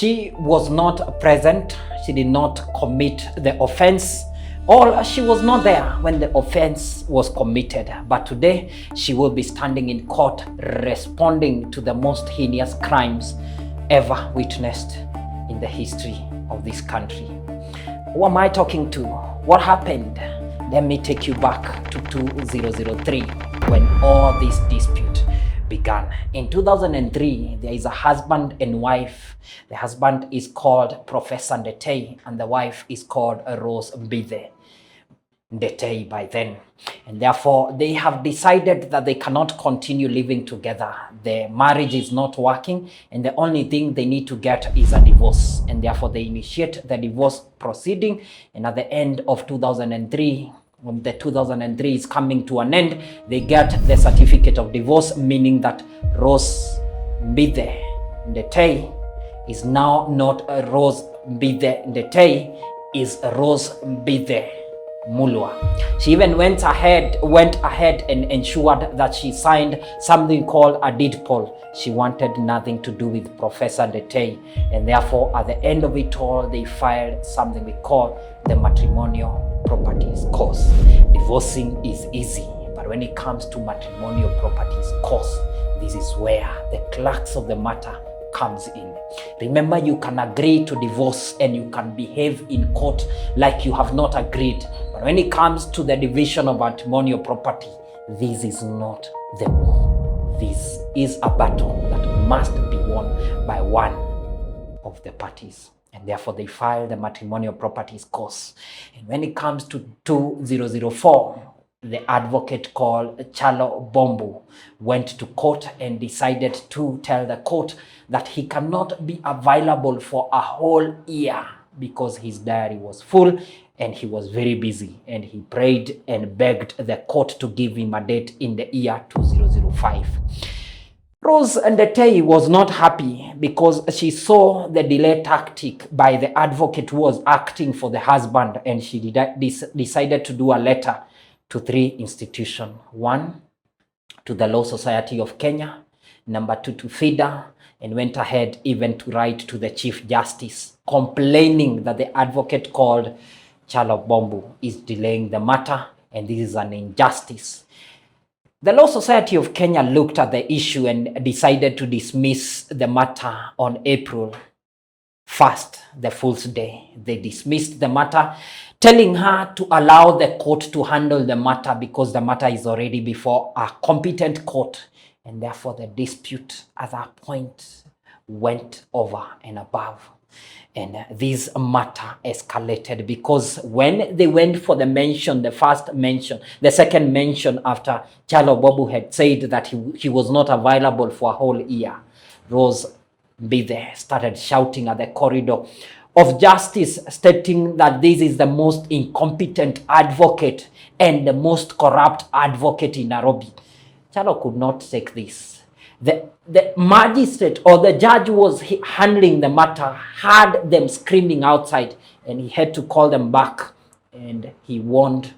She was not present. She did not commit the offense, or she was not there when the offense was committed. But today, she will be standing in court responding to the most heinous crimes ever witnessed in the history of this country. Who am I talking to? What happened? Let me take you back to 2003 when all this dispute began. In 2003, there is a husband and wife. The husband is called Professor Ndete and the wife is called Rose Mbithe. Ndete by then. And therefore, they have decided that they cannot continue living together. The marriage is not working and the only thing they need to get is a divorce. And therefore, they initiate the divorce proceeding. And at the end of 2003, when the 2003 is coming to an end, they get the certificate of divorce, meaning that Rose Mbithe Ndete is now not a Rose Mbithe Ndete, is Rose Mbithe Mulwa. She even went ahead and ensured that she signed something called a deed poll. She wanted nothing to do with Professor Ndete, and therefore at the end of it all, they filed something we call the matrimonial properties course. Divorcing is easy, but when it comes to matrimonial properties course, this is where the crux of the matter comes in. Remember, you can agree to divorce and you can behave in court like you have not agreed. But when it comes to the division of matrimonial property, this is not the war. This is a battle that must be won by one of the parties. And therefore, they filed the matrimonial properties course. And when it comes to 2004, the advocate called Kyalo Mbobu went to court and decided to tell the court that he cannot be available for a whole year because his diary was full and he was very busy. And he prayed and begged the court to give him a date in the year 2005. Rose Ndete was not happy because she saw the delay tactic by the advocate who was acting for the husband, and she decided to do a letter to 3 institutions. 1, to the Law Society of Kenya, number 2 to FIDA, and went ahead even to write to the Chief Justice, complaining that the advocate called Kyalo Mbobu is delaying the matter, and this is an injustice. The Law Society of Kenya looked at the issue and decided to dismiss the matter on April 1st, the Fool's Day. They dismissed the matter, telling her to allow the court to handle the matter because the matter is already before a competent court. And therefore, the dispute at that point went over and above. And this matter escalated because when they went for the mention, the second mention after Kyalo Mbobu had said that he was not available for a whole year, Rose Mbithe started shouting at the corridor of justice, stating that this is the most incompetent advocate and the most corrupt advocate in Nairobi. Kyalo could not take this. The magistrate or the judge was handling the matter, heard them screaming outside, and he had to call them back, and he warned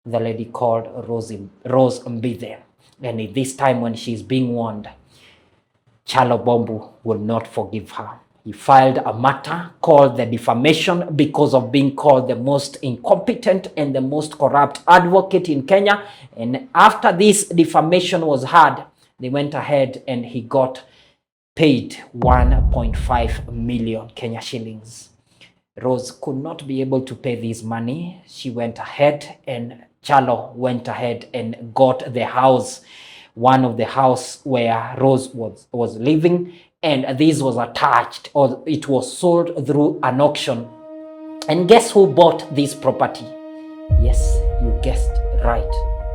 the lady called Rose Mbithe. And this time when she's being warned, Kyalo Mbobu will not forgive her. He filed a matter called the defamation because of being called the most incompetent and the most corrupt advocate in Kenya. And after this defamation was heard, they went ahead and he got paid 1.5 million Kenya shillings. Rose could not be able to pay this money. She went ahead and Kyalo went ahead and got the house, one of the house where Rose was living, and this was attached, or it was sold through an auction. And guess who bought this property? Yes, you guessed right.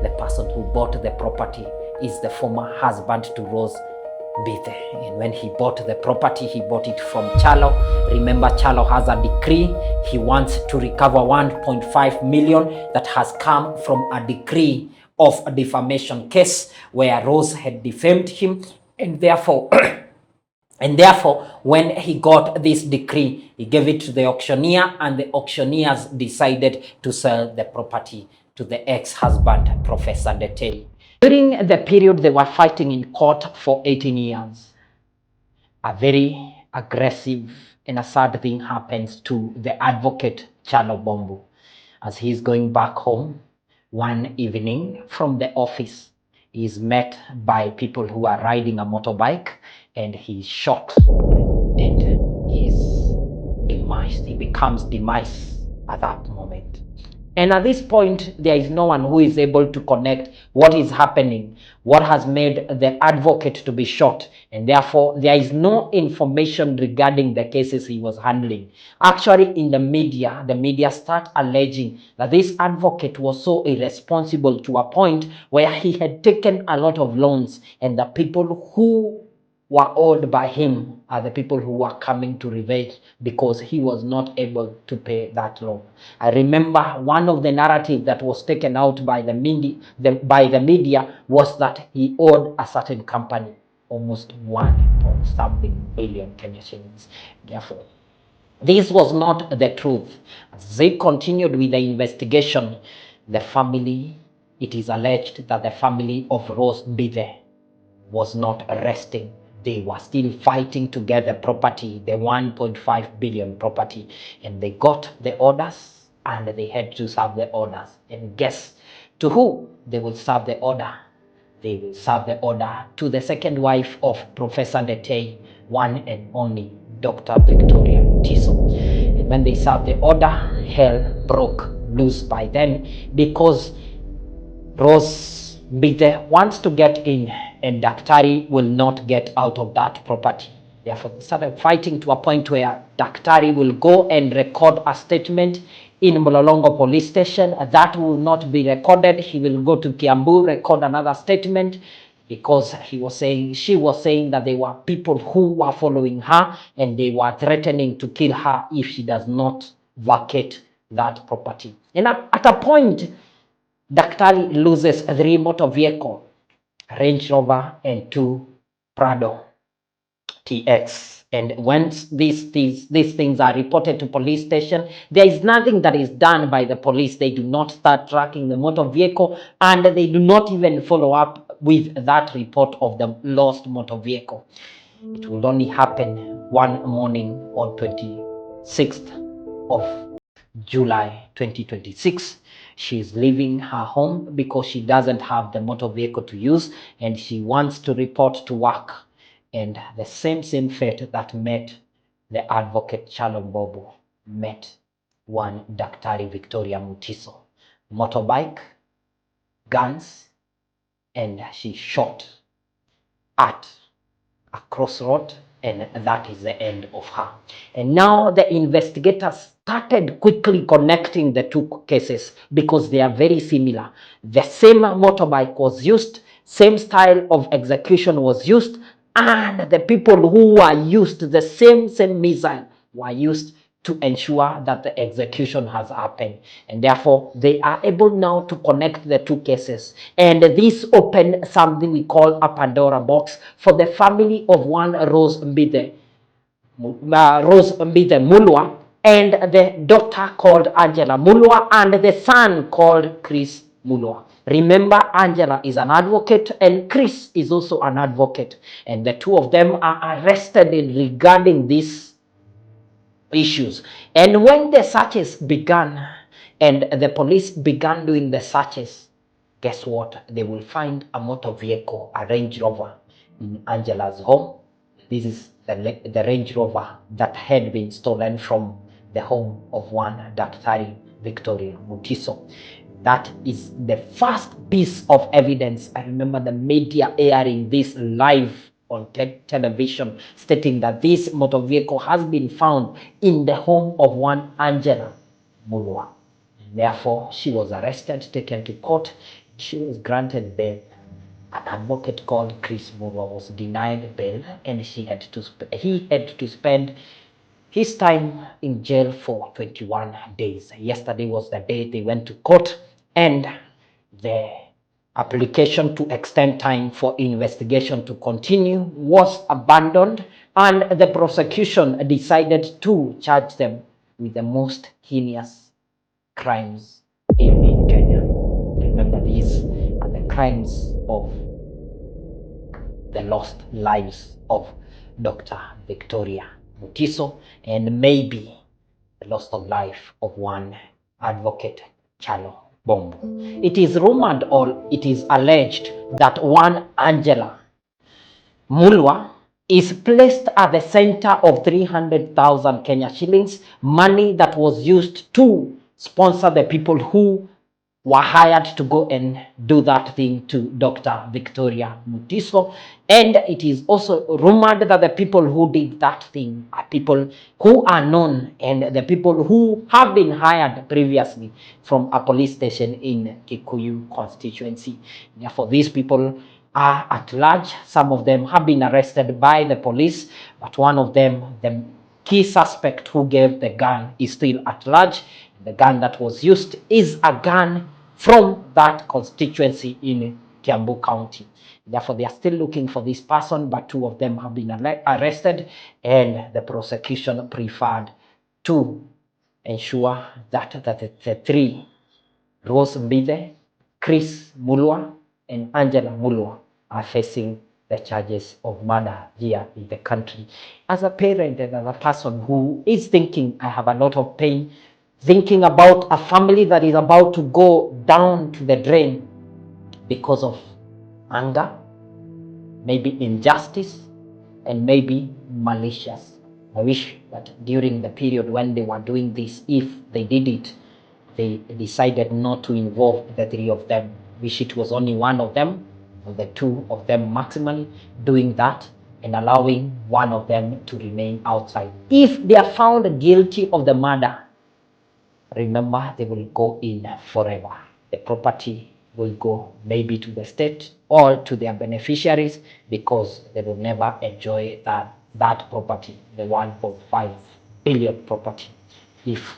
The person who bought the property is the former husband to Rose Mbithe. And when he bought the property, he bought it from Kyalo. Remember, Kyalo has a decree. He wants to recover 1.5 million that has come from a decree of a defamation case where Rose had defamed him. And therefore, when he got this decree, he gave it to the auctioneer, and the auctioneers decided to sell the property to the ex-husband, Professor Ndete. During the period they were fighting in court for 18 years, a very aggressive and a sad thing happens to the advocate Kyalo Mbobu as he's going back home one evening from the office. He's met by people who are riding a motorbike and he's shot and he's demised. He becomes demised at that moment. And at this point, there is no one who is able to connect what is happening, what has made the advocate to be shot, and therefore there is no information regarding the cases he was handling. Actually, in the media start alleging that this advocate was so irresponsible to a point where he had taken a lot of loans, and the people who were owed by him are the people who were coming to revenge because he was not able to pay that loan. I remember one of the narrative that was taken out by the media was that he owed a certain company almost 1 point something billion Kenya shillings. Therefore, this was not the truth. As they continued with the investigation, the family, it is alleged that the family of Rose Mbithe was not resting. They were still fighting to get the property, the 1.5 billion property, and they got the orders and they had to serve the orders. And guess to who they will serve the order? They will serve the order to the second wife of Professor Ndete, one and only Dr. Victoria Mutiso. And when they served the order, hell broke loose by then because Rose Mbithe wants to get in and Daktari will not get out of that property. Therefore, they started fighting to a point where Daktari will go and record a statement in Mlolongo police station. That will not be recorded. He will go to Kiambu, record another statement because she was saying that there were people who were following her and they were threatening to kill her if she does not vacate that property. And at a point, Daktari loses 3 motor vehicle, Range Rover and 2 Prado TX. And once these things are reported to police station, there is nothing that is done by the police. They do not start tracking the motor vehicle and they do not even follow up with that report of the lost motor vehicle. It will only happen one morning on 26th of July 2026. She's leaving her home because she doesn't have the motor vehicle to use and she wants to report to work. And the same fate that met the advocate Kyalo Mbobu met one Daktari Victoria Mutiso. Motorbike, guns, and she shot at a crossroad, and that is the end of her. And now the investigators started quickly connecting the two cases because they are very similar. The same motorbike was used, same style of execution was used, and the people who were used, the same missile were used to ensure that the execution has happened. And therefore, they are able now to connect the two cases. And this opened something we call a Pandora box for the family of one Rose Mbithe Mulwa, and the daughter called Angela Mulwa, and the son called Chris Mulwa. Remember, Angela is an advocate and Chris is also an advocate. And the two of them are arrested regarding this issues. And when the searches began and the police began doing the searches, guess what? They will find a motor vehicle, a Range Rover, in Angela's home. This is the Range Rover that had been stolen from the home of one Daktari Victoria Mutiso. That is the first piece of evidence. I remember the media airing this live on television, stating that this motor vehicle has been found in the home of one Angela Mulwa. Therefore, she was arrested, taken to court. She was granted bail. An advocate called Chris Mulwa was denied bail, and he had to spend his time in jail for 21 days. Yesterday was the day they went to court, and the application to extend time for investigation to continue was abandoned, and the prosecution decided to charge them with the most heinous crimes in Kenya. Remember, these are the crimes of the lost lives of Dr. Victoria Mutiso, and maybe the loss of life of one advocate, Kyalo Mbobu. It is rumored or it is alleged that one Angela Mulwa is placed at the center of 300,000 Kenya shillings, money that was used to sponsor the people who were hired to go and do that thing to Dr. Victoria Mutiso. And it is also rumored that the people who did that thing are people who are known and the people who have been hired previously from a police station in Kikuyu constituency. Therefore, these people are at large. Some of them have been arrested by the police, but one of them, the key suspect who gave the gun, is still at large. The gun that was used is a gun from that constituency in Kiambu County. Therefore, they are still looking for this person, but two of them have been arrested, and the prosecution preferred to ensure that the three, Rose Mbithe, Chris Mulwa, and Angela Mulwa, are facing the charges of murder here in the country. As a parent and as a person who is thinking, I have a lot of pain, thinking about a family that is about to go down to the drain because of anger, maybe injustice, and maybe malicious. I wish that during the period when they were doing this, if they did it, they decided not to involve the three of them. Wish it was only one of them, or the two of them maximally, doing that and allowing one of them to remain outside. If they are found guilty of the murder, remember, they will go in forever. The property will go maybe to the state or to their beneficiaries, because they will never enjoy that property, the 1.5 billion property, if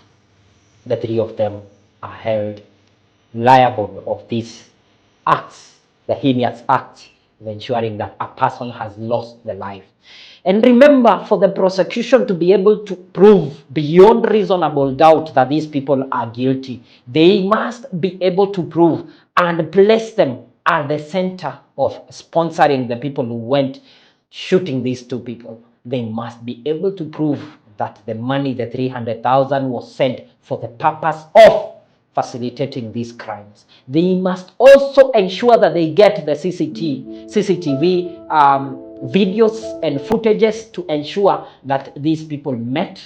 the three of them are held liable of these acts, the heinous acts of ensuring that a person has lost their life. And remember, for the prosecution to be able to prove beyond reasonable doubt that these people are guilty, they must be able to prove and place them at the center of sponsoring the people who went shooting these two people. They must be able to prove that the money, the 300,000, was sent for the purpose of facilitating these crimes. They must also ensure that they get the CCTV videos and footages to ensure that these people met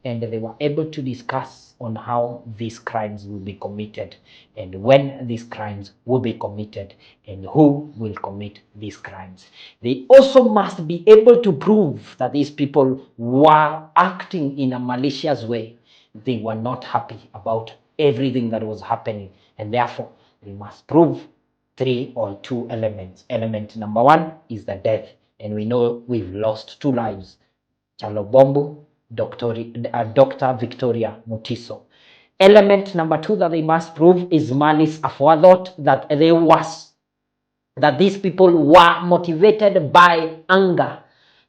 and they were able to discuss on how these crimes will be committed and when these crimes will be committed and who will commit these crimes. They also must be able to prove that these people were acting in a malicious way. They were not happy about everything that was happening, and therefore they must prove three or two elements. Element number one is the death, and we know we've lost two lives, Kyalo Mbobu, Dr. Victoria Mutiso. Element number two that they must prove is malice aforethought, that these people were motivated by anger,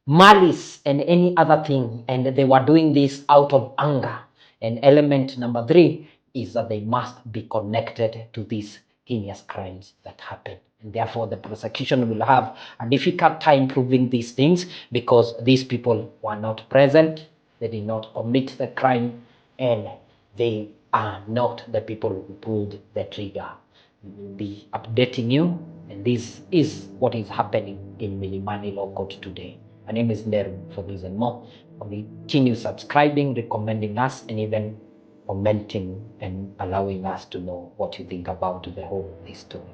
malice, and any other thing, and they were doing this out of anger. And element number three is that they must be connected to these heinous crimes that happen. And therefore, the prosecution will have a difficult time proving these things, because these people were not present, they did not commit the crime, and they are not the people who pulled the trigger. We will be updating you, and this is what is happening in Milimani Law Court today. My name is Neru. For this and more, continue subscribing, recommending us, and even commenting and allowing us to know what you think about the whole story.